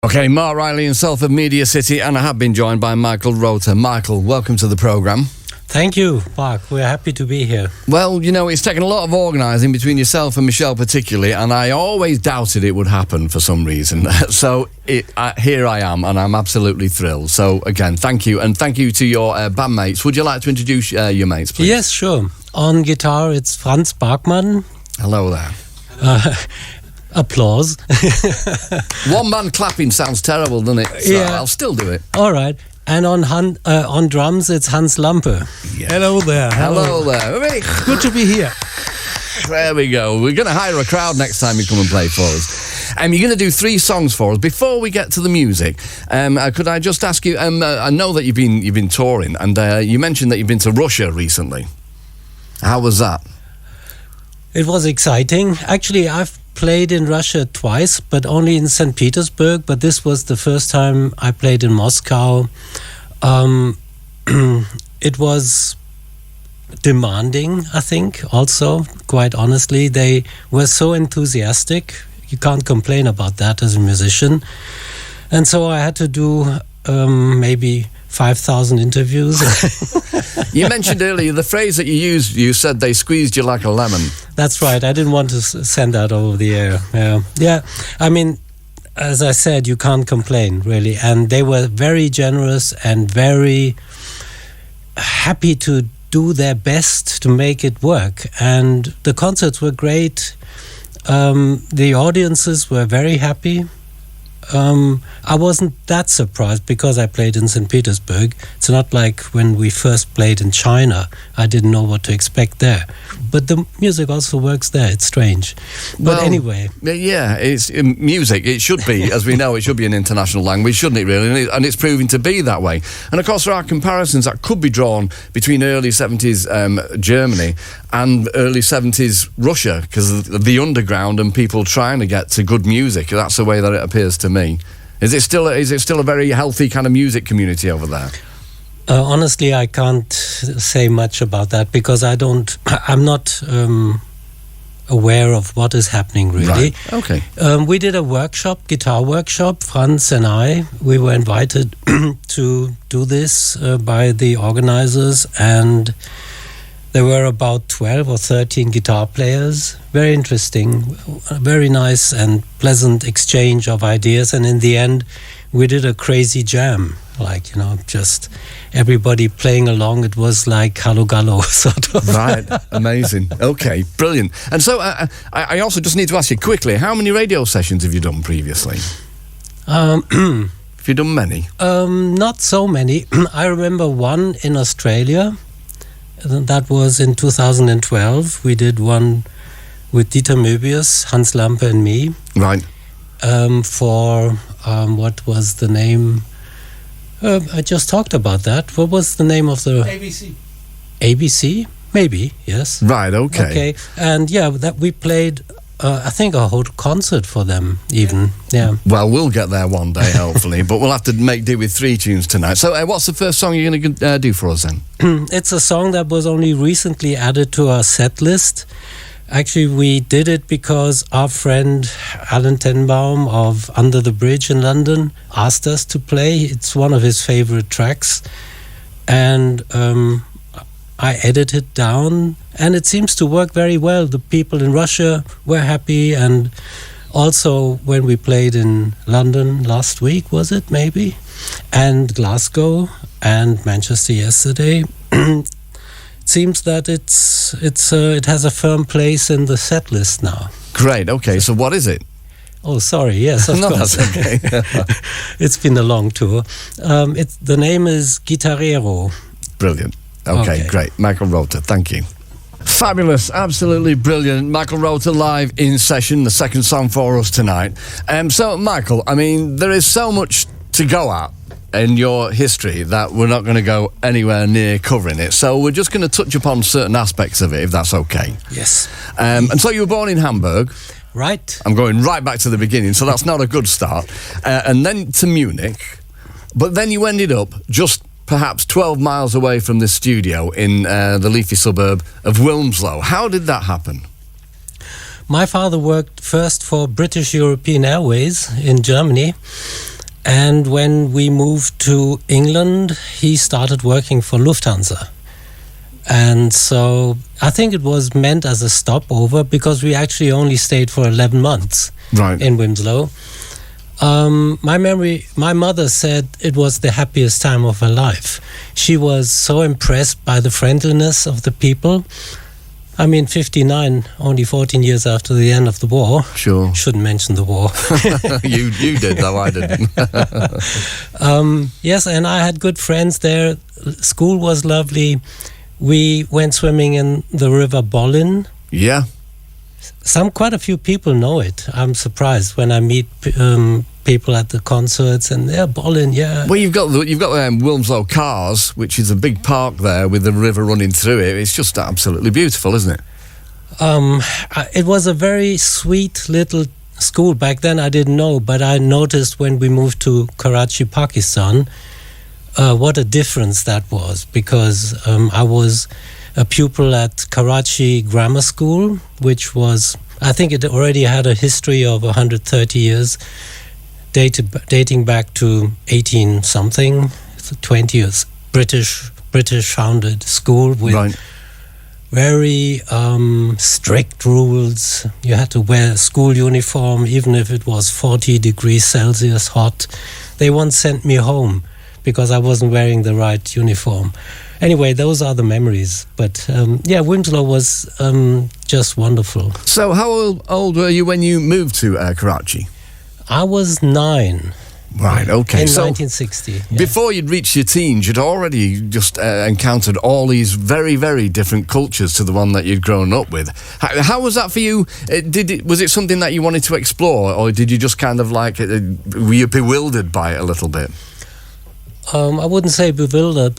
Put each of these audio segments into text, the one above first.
Okay, Mark Riley in Salford Media City, and I have been joined by Michael Rother. Michael, welcome to the programme. Thank you, Marc. We're happy to be here. Well, you know, it's taken a lot of organising between yourself and Michelle particularly, and I always doubted it would happen for some reason. So here I am, and I'm absolutely thrilled. So again, thank you, and thank you to your bandmates. Would you like to introduce your mates, please? Yes, sure. On guitar, it's Franz Bachmann. Hello there. Applause. One man clapping sounds terrible, doesn't it? So yeah. I'll still do it. All right. And on drums, it's Hans Lampe. Yeah. Hello there. Hello there. Really good to be here. There we go. We're going to hire a crowd next time you come and play for us. You're going to do 3 songs for us. Before we get to the music, could I just ask you? I know that you've been touring, and you mentioned that you've been to Russia recently. How was that? It was exciting. Actually, I've played in Russia twice, but only in St. Petersburg. But this was the first time I played in Moscow. It was demanding, I think, also, quite honestly. They were so enthusiastic. You can't complain about that as a musician. And so I had to do maybe 5,000 interviews. You mentioned earlier the phrase that you used, you said they squeezed you like a lemon. That's right. I didn't want to send that over the air. Yeah. I mean, as I said, you can't complain, really. And they were very generous and very happy to do their best to make it work. And the concerts were great. The audiences were very happy. I wasn't that surprised because I played in St. Petersburg. It's not like when we first played in China. I didn't know what to expect there. But the music also works there. It's strange. But anyway. Yeah, it's music. It should be, as we know, it should be an international language, shouldn't it, really? And it's proving to be that way. And, of course, there are comparisons that could be drawn between early 70s Germany and early 70s Russia because of the underground and people trying to get to good music. That's the way that it appears to me. Is it still a very healthy kind of music community over there? Honestly, I can't say much about that because I'm not aware of what is happening really. Right. Okay. We did a guitar workshop, Franz and I. We were invited to do this by the organizers, and there were about 12 or 13 guitar players. Very interesting, very nice and pleasant exchange of ideas. And in the end, we did a crazy jam, just everybody playing along. It was like Hallo Gallo, sort of. Right, amazing. Okay, brilliant. And so I also just need to ask you quickly, how many radio sessions have you done previously? Have you done many? Not so many. I remember one in Australia. That was in 2012. We did one with Dieter Möbius, Hans Lampe and me. Right. For, what was the name? I just talked about that. What was the name of the... ABC. ABC? Maybe, yes. Right, okay. And that we played... I think a whole concert for them, even. Yeah. Well, we'll get there one day, hopefully, but we'll have to make do with 3 tunes tonight. So, what's the first song you're going to do for us then? It's a song that was only recently added to our set list. Actually, we did it because our friend Alan Tenbaum of Under the Bridge in London asked us to play. It's one of his favorite tracks, and I edited it down, and it seems to work very well. The people in Russia were happy, and also when we played in London last week, was it maybe, and Glasgow and Manchester yesterday, it seems that it has a firm place in the set list now. Great. Okay, so what is it? Oh, sorry. Yes, of course. That's okay. It's been a long tour. The name is Gitarrero. Brilliant. Okay, great. Michael Rother, thank you. Fabulous, absolutely brilliant. Michael Rother live in session, the second song for us tonight. So, Michael, I mean, there is so much to go at in your history that we're not going to go anywhere near covering it. So we're just going to touch upon certain aspects of it, if that's okay. Yes. And so you were born in Hamburg. Right. I'm going right back to the beginning, so that's not a good start. And then to Munich. But then you ended up just perhaps 12 miles away from the studio in the leafy suburb of Wilmslow. How did that happen? My father worked first for British European Airways in Germany, And when we moved to England, he started working for Lufthansa. And so I think it was meant as a stopover because we actually only stayed for 11 months in Wilmslow. My mother said it was the happiest time of her life. She was so impressed by the friendliness of the people. I mean, 59, only 14 years after the end of the war. Sure. Shouldn't mention the war. You did, though I didn't. Yes, and I had good friends there. School was lovely. We went swimming in the river Bollin. Yeah. Quite a few people know it. I'm surprised when I meet people at the concerts and Bollin, yeah. Well, you've got Wilmslow Cars, which is a big park there with the river running through it. It's just absolutely beautiful, isn't it? It was a very sweet little school. Back then I didn't know, but I noticed when we moved to Karachi, Pakistan, what a difference that was, because I was a pupil at Karachi Grammar School, which was, I think it already had a history of 130 years, dating back to 18-something, 20 years. British founded school with very strict rules. You had to wear a school uniform, even if it was 40 degrees Celsius hot. They once sent me home because I wasn't wearing the right uniform. Anyway, those are the memories. But Wilmslow was just wonderful. So how old were you when you moved to Karachi? I was 9. Right, okay. In so 1960. Yeah. Before you'd reached your teens, you'd already just encountered all these very, very different cultures to the one that you'd grown up with. How was that for you? Was it something that you wanted to explore, or did you just kind of were you bewildered by it a little bit? I wouldn't say bewildered,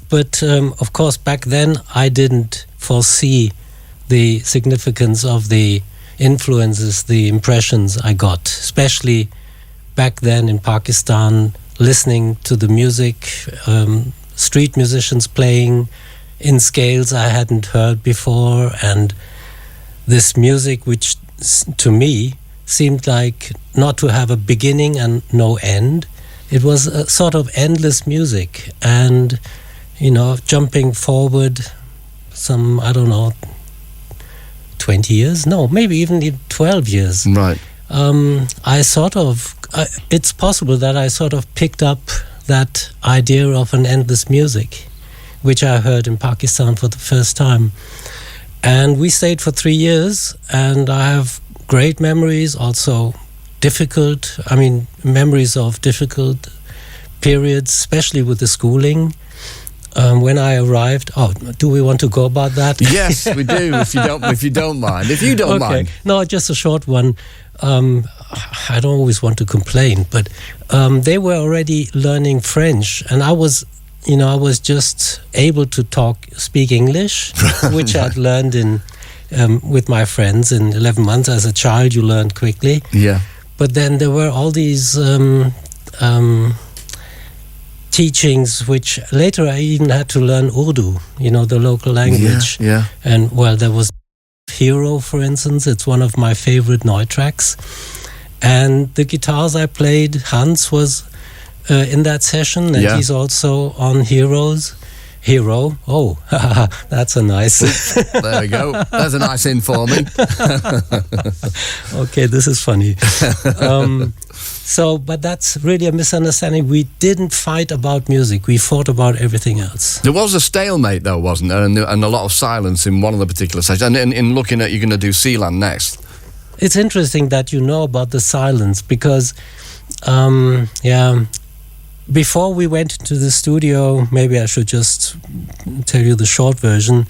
but of course back then I didn't foresee the significance of the influences, the impressions I got, especially back then in Pakistan, listening to the music, street musicians playing in scales I hadn't heard before, and this music which to me seemed like not to have a beginning and no end. It was a sort of endless music, and jumping forward some, 20 years, no, maybe even 12 years. Right. It's possible that I sort of picked up that idea of an endless music, which I heard in Pakistan for the first time. And we stayed for 3 years, and I have great memories, also memories of difficult periods, especially with the schooling. When I arrived, do we want to go about that? Yes, we do. If you don't mind. If you don't mind. No, just a short one. I don't always want to complain, but they were already learning French, and I was just able to speak English, which I'd learned with my friends in 11 months. As a child, you learn quickly. Yeah. But then there were all these teachings, which later I even had to learn Urdu, the local language. Yeah. And there was Hero, for instance. It's one of my favorite Neu tracks. And the guitars I played, Hans was in that session, and he's also on Hero. Oh, that's a nice. There we go. That's a nice in for me. Okay, this is funny. But that's really a misunderstanding. We didn't fight about music. We fought about everything else. There was a stalemate, though, wasn't there? And a lot of silence in one of the particular sessions. And in looking at, you're going to do Seeland next. It's interesting that you know about the silence because, before we went to the studio, maybe I should just tell you the short version.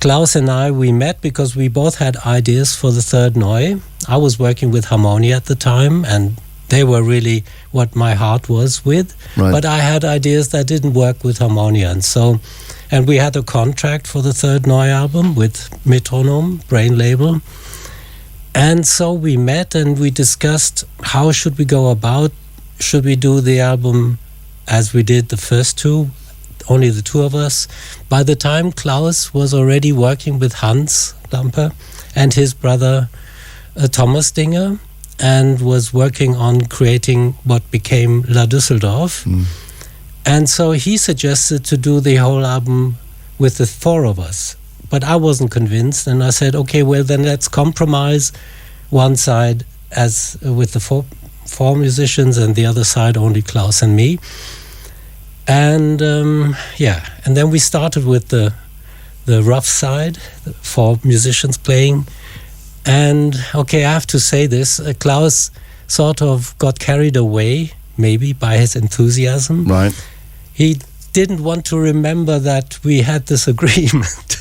Klaus and we met because we both had ideas for the third Neu. I was working with harmonia at the time, and they were really what my heart was with. Right. But I had ideas that didn't work with harmonia, and we had a contract for the third Neu album with Metronome, Brain label. And so we met and we discussed how should we go about. Should we do the album as we did the first two, only the two of us? By the time Klaus was already working with Hans Lampe and his brother Thomas Dinger, and was working on creating what became La Düsseldorf. And so he suggested to do the whole album with the four of us. But I wasn't convinced, and I said, okay, well then let's compromise. One side as with the four musicians, and the other side only Klaus and me. And and then we started with the rough side, the four musicians playing. And okay, I have to say this, Klaus sort of got carried away, maybe by his enthusiasm. Right. He didn't want to remember that we had this agreement.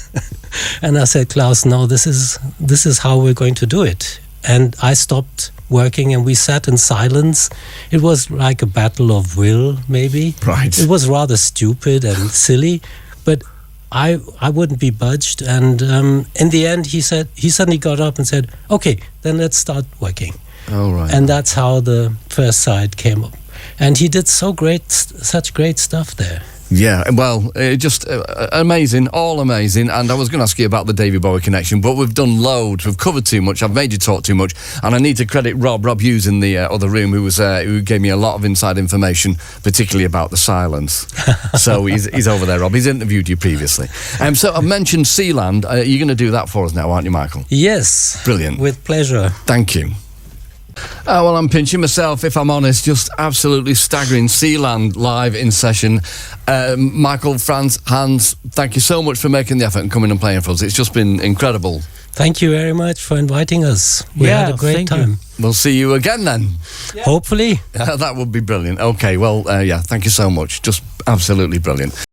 And I said, Klaus, no, this is how we're going to do it. And I stopped working, and we sat in silence. It was like a battle of will, maybe. Right. It was rather stupid and silly, but I wouldn't be budged. And in the end, he suddenly got up and said, okay, then let's start working. Oh, right. And that's how the first side came up. And he did such great stuff there. Yeah, well, just amazing, all amazing. And I was going to ask you about the David Bowie connection, but we've done loads. We've covered too much. I've made you talk too much, and I need to credit Rob Hughes in the other room, who gave me a lot of inside information, particularly about the silence. So he's over there, Rob. He's interviewed you previously. So I've mentioned Seeland. You're going to do that for us now, aren't you, Michael? Yes. Brilliant. With pleasure. Thank you. Well, I'm pinching myself, if I'm honest. Just absolutely staggering. Seeland live in session. Michael, Franz, Hans, thank you so much for making the effort and coming and playing for us. It's just been incredible. Thank you very much for inviting us. We had a great time. We'll see you again then. Yeah. Hopefully. That would be brilliant. Okay, well, thank you so much. Just absolutely brilliant.